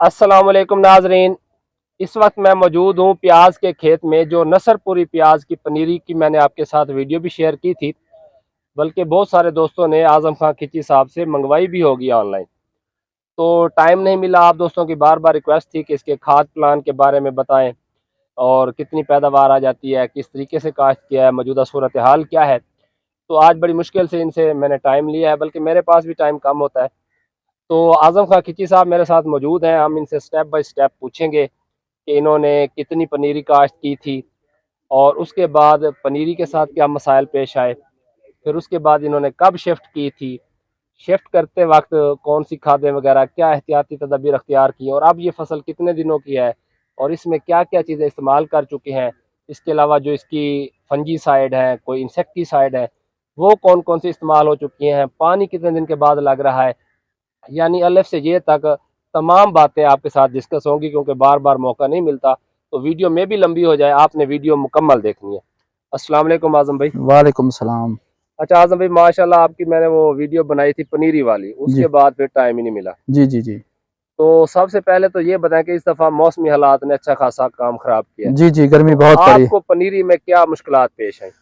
अस्सलाम वालेकुम नाजरीन। इस वक्त मैं मौजूद हूँ प्याज के खेत में। जो नसरपुरी प्याज की पनीरी की मैंने आपके साथ वीडियो भी शेयर की थी, बल्कि बहुत सारे दोस्तों ने आजम खां खिची साहब से मंगवाई भी होगी ऑनलाइन। तो टाइम नहीं मिला। आप दोस्तों की बार बार रिक्वेस्ट थी कि इसके खाद प्लान के बारे में बताएं और कितनी पैदावार आ जाती है, किस तरीके से काश्त किया है, मौजूदा सूरत हाल क्या है। तो आज बड़ी मुश्किल से इनसे मैंने टाइम लिया है, बल्कि मेरे पास भी टाइम कम होता है। तो आजम खां खिची साहब मेरे साथ मौजूद हैं। हम इनसे स्टेप बाय स्टेप पूछेंगे कि इन्होंने कितनी पनीरी काश्त की थी और उसके बाद पनीरी के साथ क्या मसाइल पेश आए, फिर उसके बाद इन्होंने कब शिफ्ट की थी, शिफ्ट करते वक्त कौन सी खादें वगैरह क्या एहतियाती तदबीर अख्तियार की, और अब ये फसल कितने दिनों की है और इसमें क्या क्या चीज़ें इस्तेमाल कर चुके हैं। इसके अलावा जो इसकी फंजी साइड है, कोई इंसेक्टिसाइड है, वो कौन कौन सी इस्तेमाल हो चुकी हैं, पानी कितने दिन के बाद लग रहा है, यानी अलिफ से ये तक तमाम बातें आपके साथ डिस्कस होंगी। क्योंकि बार बार मौका नहीं मिलता तो वीडियो में भी लंबी हो जाए, आपने वीडियो मुकम्मल देखनी है। अस्सलाम वालेकुम आजम भाई। वालेकुम सलाम। अच्छा आजम भाई, माशाल्लाह आपकी मैंने वो वीडियो बनाई थी पनीरी वाली, उसके जी बाद फिर टाइम ही नहीं मिला। जी जी जी तो सबसे पहले तो ये बताएं कि इस दफ़ा मौसमी हालात ने अच्छा खासा काम खराब किया है। जी जी गर्मी तो बहुत पड़ी। आपको पनीरी में क्या मुश्किलात पेश हैं?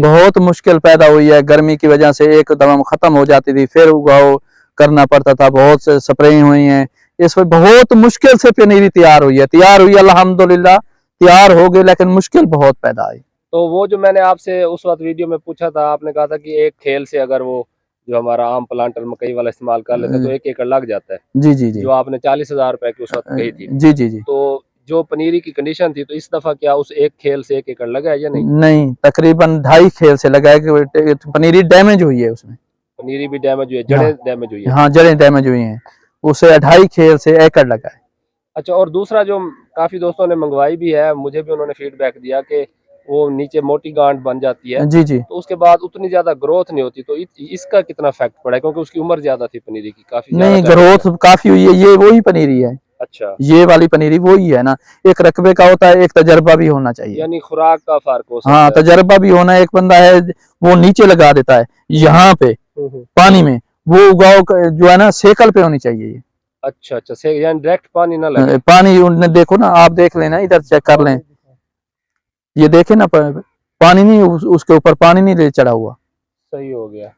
बहुत मुश्किल पैदा हुई है गर्मी की वजह से। एक दम खत्म हो जाती थी, फिर उगाओ करना पड़ता था। बहुत से स्प्रे हुई हैं, इस पर बहुत मुश्किल से पनीरी तैयार हुई है। तैयार हुई अल्हम्दुलिल्लाह, तैयार हो गई, लेकिन मुश्किल बहुत पैदा आई। तो वो जो मैंने आपसे उस वक्त वीडियो में पूछा था, आपने कहा था कि एक खेल से अगर वो जो हमारा आम प्लांटर मकई वाला इस्तेमाल कर लेते हैं तो 1 एकड़ लग जाता है, जी जी जी जो आपने 40,000 रुपए की उस वक्त कही थी। जी जी जी तो जो पनीरी की कंडीशन थी, तो इस दफा क्या उस एक खेल से 1 एकड़ लगा है या नहीं? नहीं, तकरीबन 2.5 खेल से लगा है कि पनीरी डैमेज हुई है उसमें। पनीरी भी डैमेज हुई है, हाँ जड़ें डैमेज हुई है। हाँ, जड़ें डैमेज हुई हैं। उसे 2.5 खेल से एकड़ लगा है। अच्छा, और दूसरा जो काफी दोस्तों ने मंगवाई भी है, मुझे भी उन्होंने फीडबैक दिया कि वो नीचे मोटी गांठ बन जाती है, जी जी तो उसके बाद उतनी ज्यादा ग्रोथ नहीं होती। तो इसका कितना इफेक्ट पड़ा है, क्योंकि उसकी उम्र ज्यादा थी पनीरी की, काफी ज्यादा नहीं, टाइम हो गया। ग्रोथ काफी हुई है। ये वही पनीरी है, अच्छा, ये वाली पनीरी वही है ना। एक रकबे का होता है, एक तजर्बा भी होना चाहिए। यानी खुराक का फर्क हो हाँ, सकता है। तजर्बा भी होना। एक बंदा है वो नीचे लगा देता है यहाँ पे हम्म। पानी में, वो उगाओ जो है ना सेकल पे होनी चाहिए ये। अच्छा अच्छा, से यानी डायरेक्ट पानी ना लगे। पानी उनने देखो ना, आप देख लेना, इधर चेक कर लें, ये देखे ना पानी नहीं उसके ऊपर पानी नहीं ले चढ़ा हुआ। सही हो गया।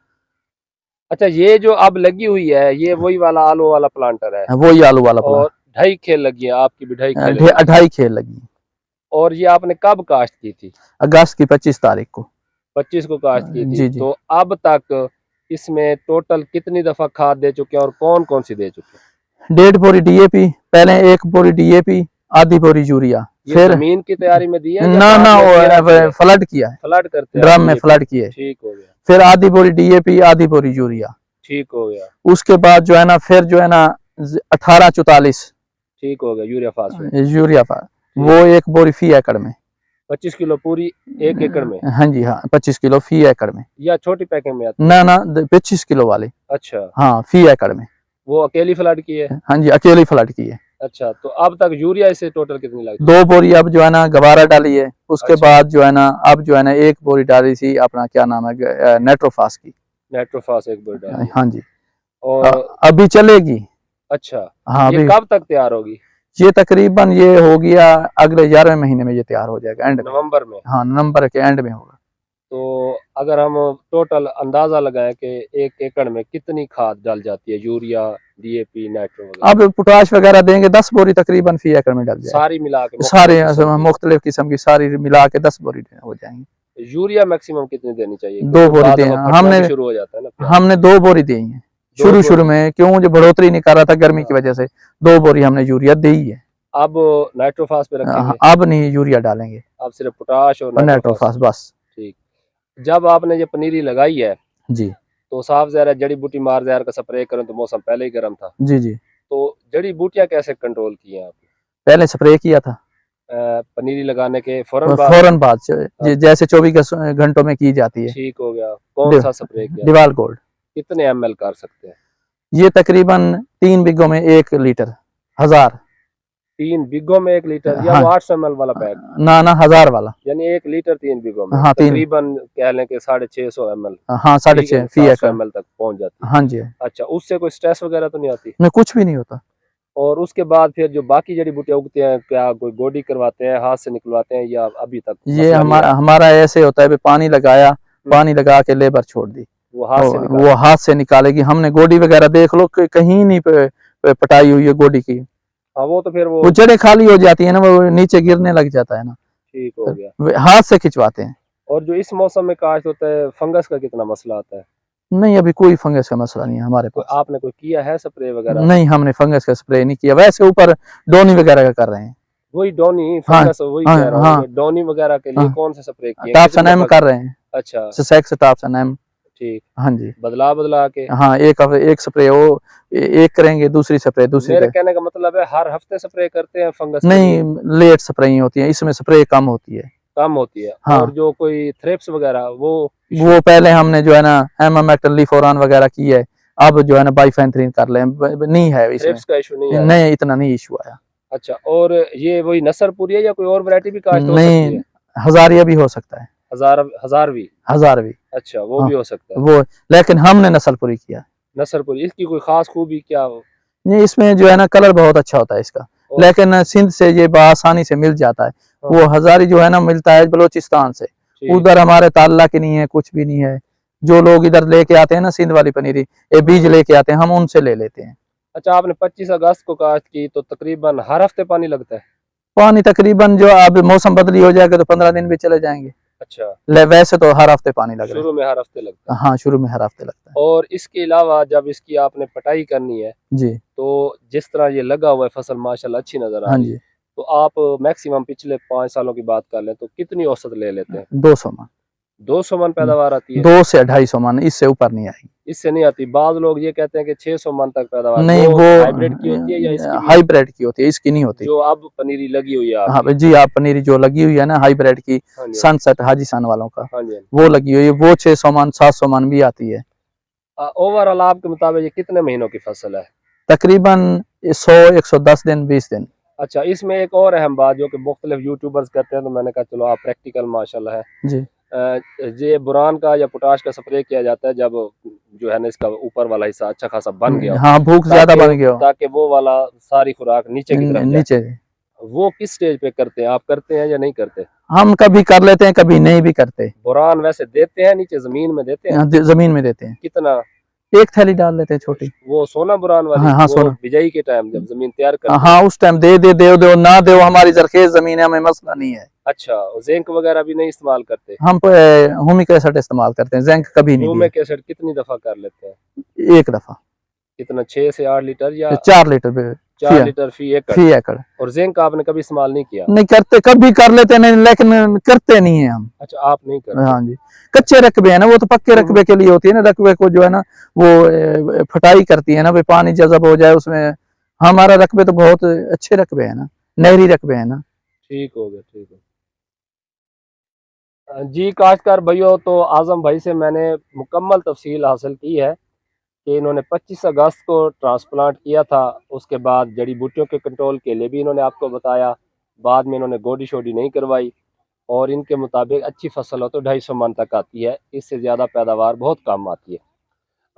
अच्छा, ये जो अब लगी हुई है, ये वही वाला आलू वाला प्लांटर है, वही आलू वाला प्लांट। और 2.5 खेल लगी है, आपकी भी 2.5 खेल लगी है। 2.5 खेल लगी। और ये आपने कब काश्त की थी? अगस्त की 25 तारीख को। 25 को काश्त की थी। जी जी। तो अब तक इसमें टोटल कितनी दफा खाद दे चुके हैं और कौन कौन सी दे चुके हैं? 1.5 बोरी डीएपी, पहले 1 बोरी डीएपी, आधी बोरी यूरिया। ये फिर जमीन की तैयारी में दिया या ना बाद ना, में घेरा किया है? फ्लड किया है, फ्लड करते हैं आप ड्रम में DAP? फ्लड किए। ठीक हो गया। फिर आधी बोरी डीएपी, आधी बोरी यूरिया। ठीक हो गया। उसके बाद जो है ना, फिर जो है ना 1844 ठीक हो गया, यूरिया फास्फेट। यूरिया पर, वो 1 बोरी फी एकड़ में। 25 किलो पूरी 1 एकड़ में, हाँ जी हाँ, 25 किलो फी एकड़ में। या छोटी पैकिंग में आती है? ना ना, 25 किलो वाले। अच्छा, हाँ, फी एकड़ में। वो अकेली फ्लड की है? हाँ जी, अकेली फ्लड की है। अच्छा, तो अब तक यूरिया इससे टोटल कितनी लगी? 2 बोरी अब जो है ना गवारा डाली है। उसके अच्छा, बाद जो है ना, अब जो है ना 1 बोरी डाली थी अपना, क्या नाम है, नेट्रोफास की। नाइट्रोफास 1 बोरी डाली है। हाँ जी। और अभी चलेगी। अच्छा, हाँ, ये अभी कब तक तैयार होगी? ये तकरीबन ये हो गया अगले 11वें महीने में ये तैयार हो जाएगा, एंड में। नवंबर में? हाँ, नवंबर के एंड में होगा। तो अगर हम टोटल अंदाजा लगाएं कि 1 एकड़ में कितनी खाद डाल जाती है, यूरिया, DAP, नाइट्रो वगैरह? अब पोटाश वगैरह देंगे 10 बोरी तकरीबन फी एकड़ में डल जाएगी। सारी मिला के सारे मुख्तलिफ किस्म की सारी मिला के 10 बोरी हो जाएंगी। यूरिया मैक्सिमम कितनी देनी चाहिए? 2 बोरी बाद दी में फटना हमने। भी शुरू हो जाता है ना प्याज। हमने 2 बोरी दी है शुरू में, क्यों जो बढ़ोतरी नहीं कर रहा था गर्मी की वजह से। 2 बोरी हमने यूरिया दी है। अब नाइट्रोफास पे रखेंगे? अब नहीं यूरिया डालेंगे, अब सिर्फ पोटाश और नाइट्रोफास। नेट्रोफास बस। ठीक। जब आपने ये पनीरी लगाई है जी तो साफ ज़ाहिर है जड़ी बूटी मार जहर का स्प्रे करें तो मौसम पहले ही गर्म था, जी जी। तो जड़ी बूटियां कैसे कंट्रोल की हैं आपने? पहले स्प्रे किया था, पनीरी लगाने के फौरन बाद? फौरन बाद जैसे 24 घंटों में की जाती है। ठीक हो गया। कौन सा स्प्रे किया? डिवाल गोल्ड। कितने ml कर सकते हैं? ये तकरीबन 3 बीघों में 1 लीटर, 1000। 3 बीघों में 1 लीटर, या हाँ, वो 800 ml वाला पैक? ना ना, 1000 वाला। यानी 1 लीटर 3 बीघों में? हाँ, 3। तकरीबन कह लें कि 650 ml। हाँ, 6.5 फी एकड़। ml तक पहुंच जाती है। हाँ जी। अच्छा, उससे कोई स्ट्रेस वगैरह तो नहीं आती? में कुछ भी नहीं होता। और उसके बाद फिर जो बाकी जड़ी बूटियां उगती हैं, क्या कोई गोडी करवाते हैं, हाथ से निकलवाते हैं, या अभी तक ये मसला नहीं है? हमारा ऐसे होता है, पानी लगाया, पानी लगा के लेबर छोड़ दी, वो हाथ से वो हाथ से निकालेगी। हमने गोडी वगैरह देख लो कि कहीं नहीं पटाई हुई है गोडी की। हाँ, वो तो फिर वो जड़ें खाली हो जाती है ना, वो नीचे गिरने लग जाता है ना, ठीक हो गया। हाथ से खिंचवाते हैं। और जो इस मौसम में काश्त होता है, फंगस का कितना मसला आता है? नहीं, अभी कोई फंगस का मसला नहीं है हमारे तो पास। आपने कोई किया है स्प्रे वगैरह? नहीं, हमने फंगस का स्प्रे नहीं किया, वैसे ऊपर डोनी वगैरह का कर रहे हैं। वही डोनी हाँ फंगस, वही हाँ कह रहा हूँ हाँ कि डोनी वगैरह के लिए हाँ, कौन से स्प्रे किए, टाप्सन एम कर रहे हैं। अच्छा, ससेक्स टाप्सन एम। ठीक, हाँ जी, बदला के। हाँ, एक स्प्रे वो एक करेंगे, दूसरी स्प्रे दूसरी मेरे करें। कहने का मतलब है हर हफ्ते स्प्रे करते हैं फंगस के लिए? नहीं, लेट स्प्रे होती है, इसमें स्प्रे कम होती है। कम होती है। हाँ, और जो कोई थ्रिप्स वगैरह वो पहले हमने जो है ना एमामेक्टिन लीफोरान वगैरह की है, अब जो है ना बाइफेंथ्रीन कर ले, नहीं है इसमें, थ्रिप्स का इशू नहीं है? नहीं, इतना नहीं इशू आया। अच्छा, और ये वही नसरपुरी है या कोई और वैरायटी भी काश्त हो सकती नहीं, है? हजारिया भी हो सकता है, हजारवी? हजारवी। अच्छा, वो हाँ, भी हो सकता है। वो, लेकिन हमने नस्लपुरी किया। नसरपुरी, इसकी कोई खास खूबी क्या हो? ये इसमें जो है ना कलर बहुत अच्छा होता है इसका, और लेकिन सिंध से ये आसानी से मिल जाता है। हाँ, वो हजारी जो है ना मिलता है बलोचिस्तान से, ठीक। उधर हमारे ताल्लुक ही नहीं है, कुछ भी नहीं है। जो लोग इधर लेके आते हैं ना सिंध वाली पनीरी, ये बीज लेके आते हैं, हम उनसे ले लेते हैं। अच्छा, आपने 25 अगस्त को काश्त की, तो तकरीबन हर हफ्ते पानी लगता है? पानी तकरीबन जो अब मौसम बदली हो जाएगा तो 15 दिन भी चले जाएंगे, अच्छा, वैसे तो हर हफ्ते पानी लग रहा शुरू में हर हफ्ते लगता है। हाँ, शुरू में हर हफ्ते लगता है। और इसके अलावा जब इसकी आपने पटाई करनी है, जी, तो जिस तरह ये लगा हुआ है फसल माशाल्लाह अच्छी नजर आ हाँ रही है, जी, तो आप मैक्सिमम पिछले 5 सालों की बात कर लें तो कितनी औसत ले लेते हैं? 200 मन। 200 मन पैदावार आती है? 2 से 250 मन, इससे ऊपर नहीं आएगी। इससे नहीं आती? बाद लोग ये कहते हैं कि 600 मन तक पैदावार। नहीं, वो वो हाइब्रिड की होती है या इसकी भी? हाइब्रिड की होती है, इसकी नहीं होती। जो अब पनीरी लगी हुई है हाँ आपकी? जी, आप पनीरी जो लगी हुई है ना हाइब्रिड की, हाँ जी, सनसेट हाजी सान वालों का, हाँ जी। वो लगी हुई है, वो 600 मन 700 मन भी आती है। ओवरऑल आपके मुताबिक ये कितने महीनों की फसल है? तकरीबन 100 110 दिन 20 दिन। अच्छा, इसमें एक और अहम बात जो कि मुख्तलिफ यूट्यूबर्स करते हैं, तो मैंने कहा चलो आप प्रैक्टिकल माशाल्लाह है। जी, ये बुरान का या पोटाश का स्प्रे किया जाता है जब जो है ना इसका ऊपर वाला हिस्सा अच्छा खासा बन गया हो, हाँ, भूख ज्यादा बन गया हो, ताकि वो वाला सारी खुराक नीचे की तरफ जाए। नीचे। वो किस स्टेज पे करते हैं, आप करते हैं या नहीं करते? हम कभी कर लेते हैं, कभी नहीं भी करते। बुरान वैसे देते हैं नीचे जमीन में देते हैं? जमीन में देते हैं, कितना? एक थैली डाल लेते हैं छोटी। वो सोना बुरान वाली? हाँ हाँ, वो सोना। बिजाई के टाइम जब जमीन तैयार करते हैं? हाँ, उस टाइम दे ना दो, हमारी जरखेज जमीन है, हमें मसला नहीं है। अच्छा, जिंक वगैरह भी नहीं इस्तेमाल करते? हम ह्यूमिक एसिड इस्तेमाल करते हैं, जिंक कभी नहीं ह्यूमिक एसिड कितनी दफा कर लेते हैं? दिया, एक दफा। कितना, 6 से 8 लीटर या 4 लीटर 4 लीटर फी एकड़? फी एकड़। और जिंक आपने कभी इस्तेमाल नहीं किया? नहीं करते, कभी कर लेते नहीं, लेकिन करते नहीं है हम। अच्छा, आप नहीं करते? हाँ जी, कच्चे रकबे है ना, वो तो पक्के रकबे के लिए होती है ना, रकबे को जो है ना वो फटाई करती है ना, भाई पानी जज़ब हो जाए उसमें। हमारा रकबे तो बहुत अच्छे रकबे है ना, नहरी रकबे है ना। ठीक हो गया, ठीक है। जी काश्तकार भाइयों, तो आजम भाई से मैंने मुकम्मल तफसील हासिल की है कि इन्होंने 25 अगस्त को ट्रांसप्लांट किया था। उसके बाद जड़ी बूटियों के कंट्रोल के लिए भी इन्होंने आपको बताया, बाद में इन्होंने गोडी शोडी नहीं करवाई, और इनके मुताबिक अच्छी फसल हो तो 250 मन तक आती है, इससे ज़्यादा पैदावार बहुत कम आती है।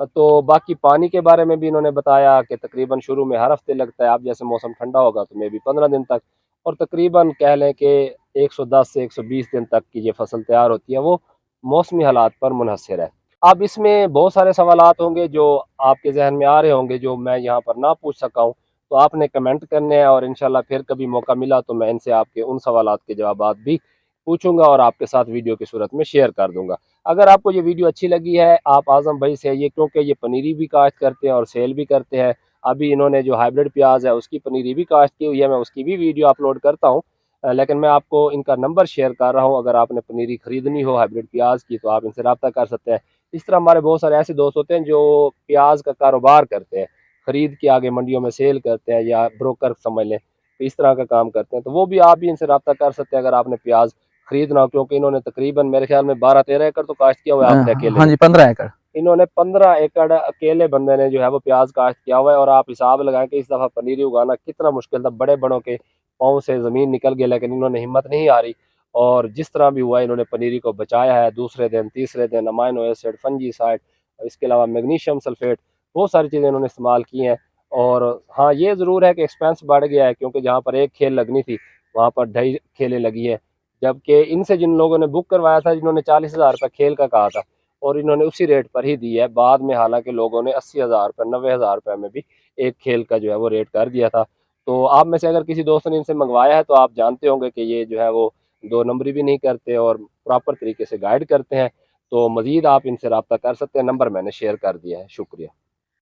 तो बाकी पानी के बारे में भी इन्होंने बताया कि तकरीबन शुरू में हर हफ्ते लगता है, अब जैसे मौसम ठंडा होगा तो मे भी 15 दिन तक, और तकरीबन कह लें कि 110 से 120 दिन तक की ये फसल तैयार होती है। वो मौसमी हालात पर मुनहसर है। अब इसमें बहुत सारे सवालात होंगे जो आपके जहन में आ रहे होंगे, जो मैं यहाँ पर ना पूछ सका हूँ, तो आपने कमेंट करने हैं, और इंशाल्लाह फिर कभी मौका मिला तो मैं इनसे आपके उन सवालात के जवाबात भी पूछूंगा और आपके साथ वीडियो की सूरत में शेयर कर दूंगा। अगर आपको ये वीडियो अच्छी लगी है, आप आजम भाई से ये, क्योंकि ये पनीरी भी काश्त करते हैं और सेल भी करते हैं, अभी इन्होंने जो हाइब्रिड प्याज है उसकी पनीरी भी काश्त की हुई है, मैं उसकी भी वीडियो अपलोड करता हूँ। लेकिन मैं आपको इनका नंबर शेयर कर रहा हूँ, अगर आपने पनीरी खरीदनी हो हाइब्रिड प्याज की तो आप इनसे रब्ता कर सकते हैं। इस तरह हमारे बहुत सारे ऐसे दोस्त होते हैं जो प्याज का कारोबार करते हैं, खरीद के आगे मंडियों में सेल करते हैं, या ब्रोकर समझ लें, तो इस तरह का काम करते हैं। तो वो भी आप भी इनसे रब्ता कर सकते हैं अगर आपने प्याज खरीदना हो, क्योंकि इन्होंने तकरीबन मेरे ख्याल में 12-13 एकड़ तो काश्त किया हुआ है आपने अकेले हाँ ने। जी, 15 एकड़। इन्होंने 15 एकड़ अकेले बंदे ने जो है वो प्याज काश्त किया हुआ है, और आप हिसाब लगाएं कि इस दफ़ा पनीरी उगाना कितना मुश्किल था, बड़े बड़ों के पाँव से ज़मीन निकल गई, लेकिन इन्होंने हिम्मत नहीं हारी, और जिस तरह भी हुआ इन्होंने पनीरी को बचाया है। दूसरे दिन तीसरे दिन अमाइनो एसिड, फंजीसाइड, इसके अलावा मैग्नीशियम सल्फेट, बहुत सारी चीज़ें इन्होंने इस्तेमाल की हैं, और हाँ, ये ज़रूर है कि एक्सपेंस बढ़ गया है, क्योंकि जहाँ पर एक खेल लगनी थी वहाँ पर 2.5 खेलें लगी है। जबकि इनसे जिन लोगों ने बुक करवाया था, जिन्होंने 40,000 रुपये खेल का कहा था, और इन्होंने उसी रेट पर ही दी है। बाद में हालांकि लोगों ने 80,000 रुपये 90,000 रुपये में भी एक खेल का जो है वो रेट कर दिया था। तो आप में से अगर किसी दोस्त ने इनसे मंगवाया है तो आप जानते होंगे कि ये जो है वो 2 नंबरी भी नहीं करते और प्रॉपर तरीके से गाइड करते हैं। तो मज़ीद आप इनसे रब्ता कर सकते हैं, नंबर मैंने शेयर कर दिया है। शुक्रिया।